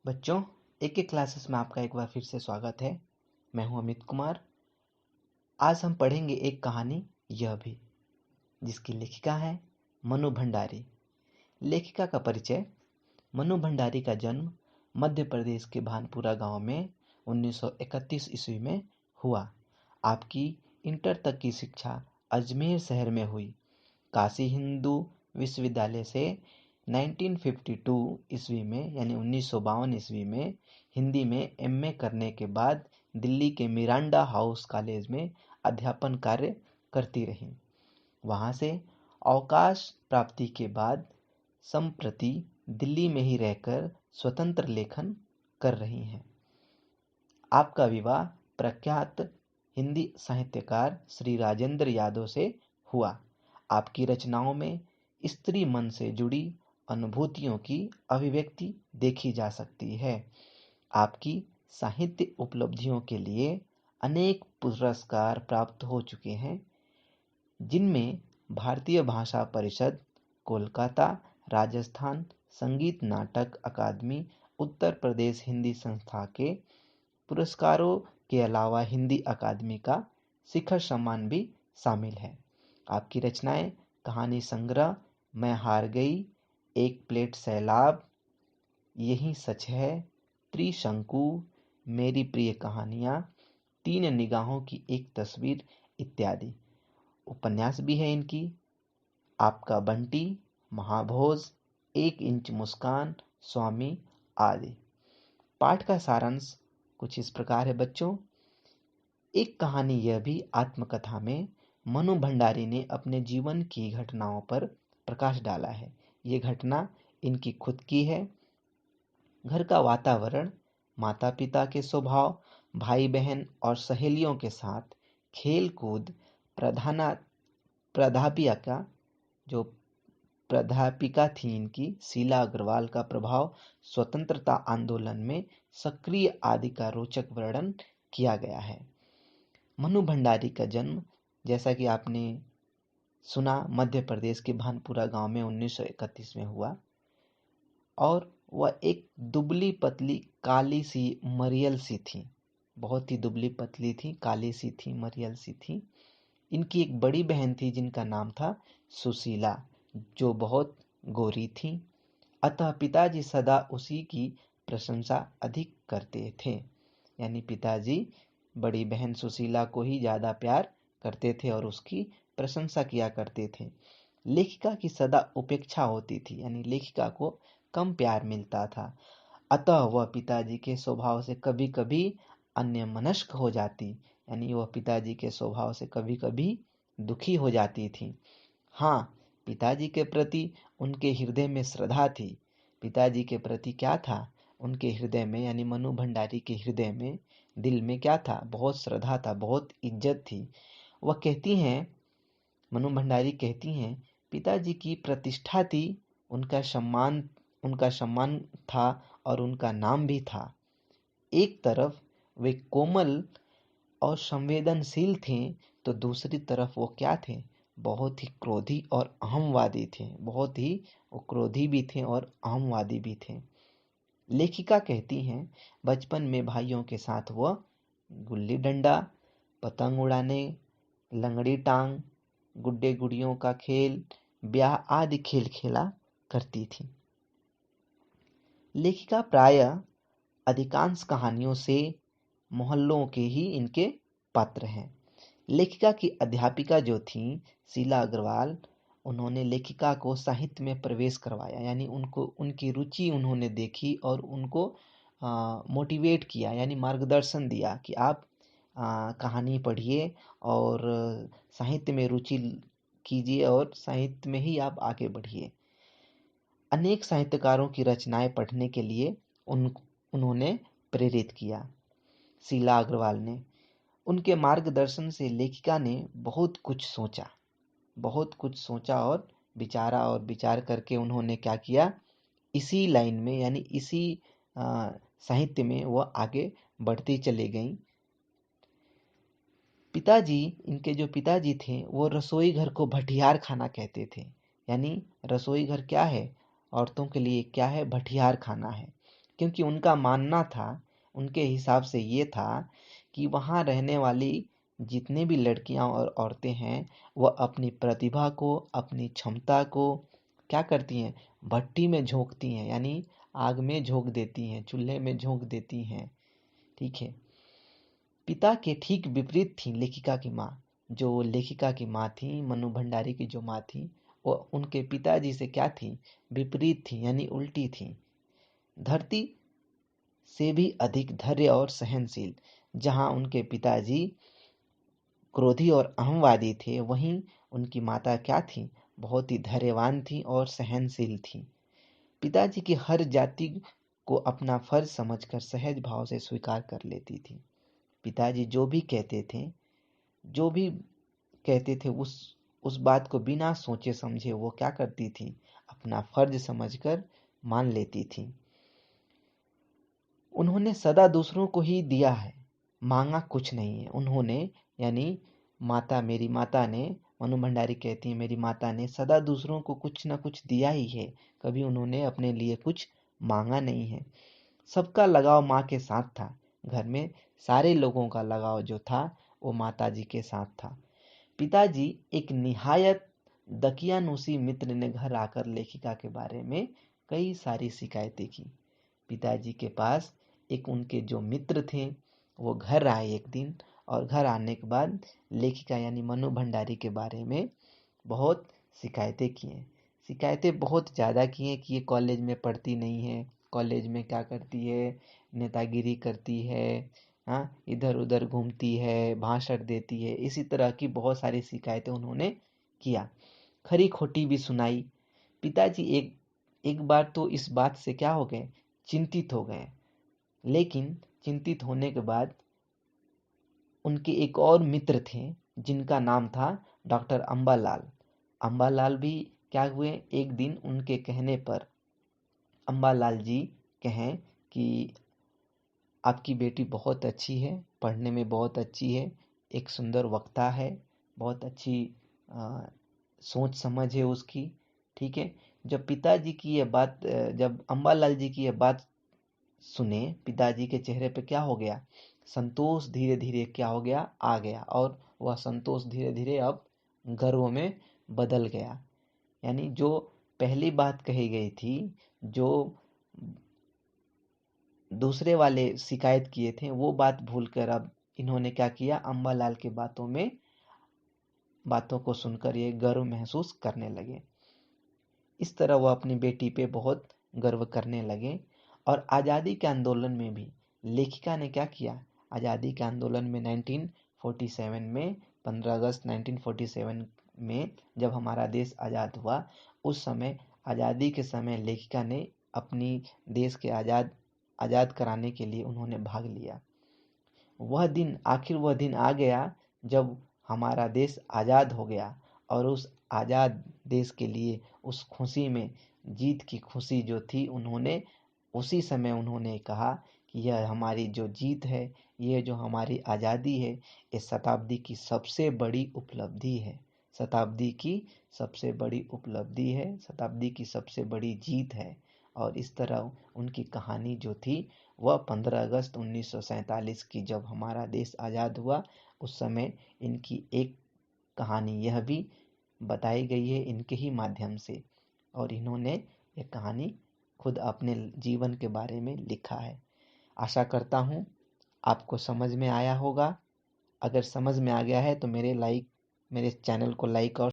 बच्चों, एक एक क्लासेस में आपका एक बार फिर से स्वागत है। मैं हूं अमित कुमार। आज हम पढ़ेंगे एक कहानी, यह भी, जिसकी लेखिका है मनु भंडारी। लेखिका का परिचय। मनु भंडारी का जन्म मध्य प्रदेश के भानपुरा गांव में 1931 ईस्वी में हुआ। आपकी इंटर तक की शिक्षा अजमेर शहर में हुई। काशी हिंदू विश्वविद्यालय से 1952 ईस्वी में यानी 1952 ईस्वी में हिंदी में एमए करने के बाद दिल्ली के मिरांडा हाउस कॉलेज में अध्यापन कार्य करती रहीं। वहां से अवकाश प्राप्ति के बाद संप्रति दिल्ली में ही रहकर स्वतंत्र लेखन कर रही हैं। आपका विवाह प्रख्यात हिंदी साहित्यकार श्री राजेंद्र यादव से हुआ। आपकी रचनाओं में स्त्री मन से जुड़ी अनुभूतियों की अभिव्यक्ति देखी जा सकती है। आपकी साहित्य उपलब्धियों के लिए अनेक पुरस्कार प्राप्त हो चुके हैं, जिनमें भारतीय भाषा परिषद, कोलकाता, राजस्थान संगीत नाटक अकादमी, उत्तर प्रदेश हिंदी संस्था के पुरस्कारों के अलावा हिंदी अकादमी का शिखर सम्मान भी शामिल है। आपकी रचनाएं कहानी संग्रह मैं हार गई, एक प्लेट सैलाब, यही सच है, त्रिशंकु, मेरी प्रिय कहानियां, तीन निगाहों की एक तस्वीर इत्यादि। उपन्यास भी है इनकी, आपका बंटी, महाभोज, एक इंच मुस्कान, स्वामी आदि। पाठ का सारांश कुछ इस प्रकार है बच्चों। एक कहानी यह भी आत्मकथा में मनु भंडारी ने अपने जीवन की घटनाओं पर प्रकाश डाला है। ये घटना इनकी खुद की है। घर का वातावरण, माता पिता के स्वभाव, भाई बहन और सहेलियों के साथ खेल कूद, प्राध्यापिका जो प्राध्यापिका थी इनकी शीला अग्रवाल का प्रभाव, स्वतंत्रता आंदोलन में सक्रिय आदि का रोचक वर्णन किया गया है। मनु भंडारी का जन्म, जैसा कि आपने सुना, मध्य प्रदेश के भानपुरा गांव में 1931 में हुआ और वह एक दुबली पतली काली सी मरियल सी थी। बहुत ही दुबली पतली थी, काली सी थी, मरियल सी थी। इनकी एक बड़ी बहन थी जिनका नाम था सुशीला, जो बहुत गोरी थी। अतः पिताजी सदा उसी की प्रशंसा अधिक करते थे। यानी पिताजी बड़ी बहन सुशीला को ही ज्यादा प्यार करते थे और उसकी प्रशंसा किया करते थे। लेखिका की सदा उपेक्षा होती थी, यानी लेखिका को कम प्यार मिलता था। अतः वह पिताजी के स्वभाव से कभी कभी अन्यमनस्क हो जाती, यानी वह पिताजी के स्वभाव से कभी कभी दुखी हो जाती थी। हाँ, पिताजी के प्रति उनके हृदय में श्रद्धा थी। पिताजी के प्रति क्या था उनके हृदय में, यानी मनु भंडारी के हृदय में, दिल में क्या था? बहुत श्रद्धा था, बहुत इज्जत थी। वह कहती हैं, मनु भंडारी कहती हैं, पिताजी की प्रतिष्ठा थी, उनका सम्मान था और उनका नाम भी था। एक तरफ वे कोमल और संवेदनशील थे, तो दूसरी तरफ वो क्या थे? बहुत ही क्रोधी और अहमवादी थे। बहुत ही वो क्रोधी भी थे और अहमवादी भी थे। लेखिका कहती हैं, बचपन में भाइयों के साथ वह गुल्ली डंडा, पतंग उड़ाने, लंगड़ी टांग, गुड्डे गुड़ियों का खेल, ब्याह आदि खेल खेला करती थी। लेखिका प्रायः अधिकांश कहानियों से मोहल्लों के ही इनके पात्र हैं। लेखिका की अध्यापिका जो थी शीला अग्रवाल, उन्होंने लेखिका को साहित्य में प्रवेश करवाया, यानी उनको उनकी रुचि उन्होंने देखी और उनको मोटिवेट किया, यानी मार्गदर्शन दिया कि आप कहानी पढ़िए और साहित्य में रुचि कीजिए और साहित्य में ही आप आगे बढ़िए। अनेक साहित्यकारों की रचनाएं पढ़ने के लिए उन्होंने प्रेरित किया शीला अग्रवाल ने। उनके मार्गदर्शन से लेखिका ने बहुत कुछ सोचा और विचार करके उन्होंने क्या किया, इसी लाइन में, यानी इसी साहित्य में वह आगे बढ़ती चली गई। इनके जो पिताजी थे वो रसोई घर को भटियार खाना कहते थे। यानी रसोई घर क्या है? औरतों के लिए क्या है? भटियार खाना है। क्योंकि उनका मानना था, उनके हिसाब से ये था कि वहाँ रहने वाली जितने भी लड़कियां और औरतें हैं वह अपनी प्रतिभा को, अपनी क्षमता को क्या करती हैं, भट्टी में झोंकती हैं, यानी आग में झोंक देती हैं, चूल्हे में झोंक देती हैं। ठीक है। पिता के ठीक विपरीत थी लेखिका की माँ। जो लेखिका की माँ थी, मनु भंडारी की जो माँ थी, वो उनके पिताजी से क्या थी, विपरीत थी, यानी उल्टी थी। धरती से भी अधिक धैर्य और सहनशील। जहाँ उनके पिताजी क्रोधी और अहंवादी थे, वहीं उनकी माता क्या थी, बहुत ही धैर्यवान थी और सहनशील थी। पिताजी की हर जाति को अपना फर्ज समझकर सहज भाव से स्वीकार कर लेती थी। पिताजी जो भी कहते थे उस बात को बिना सोचे समझे वो क्या करती थी, अपना फर्ज समझकर मान लेती थी। उन्होंने सदा दूसरों को ही दिया है, मांगा कुछ नहीं है। उन्होंने यानी मेरी माता ने, मनु भंडारी कहती है, मेरी माता ने सदा दूसरों को कुछ ना कुछ दिया ही है, कभी उन्होंने अपने लिए कुछ मांगा नहीं है। सबका लगाव माँ के साथ था। घर में सारे लोगों का लगाव जो था वो माता जी के साथ था। पिताजी एक निहायत दकियानूसी मित्र ने घर आकर लेखिका के बारे में कई सारी शिकायतें की। पिताजी के पास एक उनके जो मित्र थे वो घर आए एक दिन, और घर आने के बाद लेखिका यानी मनु भंडारी के बारे में बहुत शिकायतें की हैं। शिकायतें बहुत ज़्यादा की हैं कि ये कॉलेज में पढ़ती नहीं है, कॉलेज में क्या करती है, नेतागिरी करती है, हाँ, इधर उधर घूमती है, भाषण देती है। इसी तरह की बहुत सारी शिकायतें उन्होंने किया, खरी खोटी भी सुनाई। पिताजी एक एक बार तो इस बात से क्या हो गए, चिंतित हो गए। लेकिन चिंतित होने के बाद उनके एक और मित्र थे जिनका नाम था डॉक्टर अंबालाल। अंबालाल भी क्या हुए, एक दिन उनके कहने पर अंबालाल जी कहें कि आपकी बेटी बहुत अच्छी है, पढ़ने में बहुत अच्छी है, एक सुंदर वक्ता है, बहुत अच्छी सोच समझ है उसकी। ठीक है। जब अंबालाल जी की यह बात सुने, पिताजी के चेहरे पे क्या हो गया, संतोष धीरे धीरे क्या हो गया, आ गया, और वह संतोष धीरे धीरे अब गर्व में बदल गया। यानी जो पहली बात कही गई थी, जो दूसरे वाले शिकायत किए थे, वो बात भूलकर अब इन्होंने क्या किया, अंबालाल के बातों को सुनकर ये गर्व महसूस करने लगे। इस तरह वह अपनी बेटी पे बहुत गर्व करने लगे। और आज़ादी के आंदोलन में भी लेखिका ने क्या किया, आज़ादी के आंदोलन में 1947 में 15 अगस्त 1947 में जब हमारा देश आज़ाद हुआ, उस समय आज़ादी के समय लेखिका ने अपनी देश के आज़ाद कराने के लिए उन्होंने भाग लिया। वह दिन आ गया जब हमारा देश आज़ाद हो गया, और उस आज़ाद देश के लिए उस खुशी में, जीत की खुशी जो थी, उसी समय उन्होंने कहा कि यह हमारी जो जीत है, यह जो हमारी आज़ादी है, ये शताब्दी की सबसे बड़ी उपलब्धि है, शताब्दी की सबसे बड़ी उपलब्धि है, शताब्दी की सबसे बड़ी जीत है। और इस तरह उनकी कहानी जो थी वह 15 अगस्त 1947 की जब हमारा देश आज़ाद हुआ, उस समय इनकी एक कहानी यह भी बताई गई है इनके ही माध्यम से। और इन्होंने यह कहानी खुद अपने जीवन के बारे में लिखा है। आशा करता हूँ आपको समझ में आया होगा। अगर समझ में आ गया है तो मेरे चैनल को लाइक और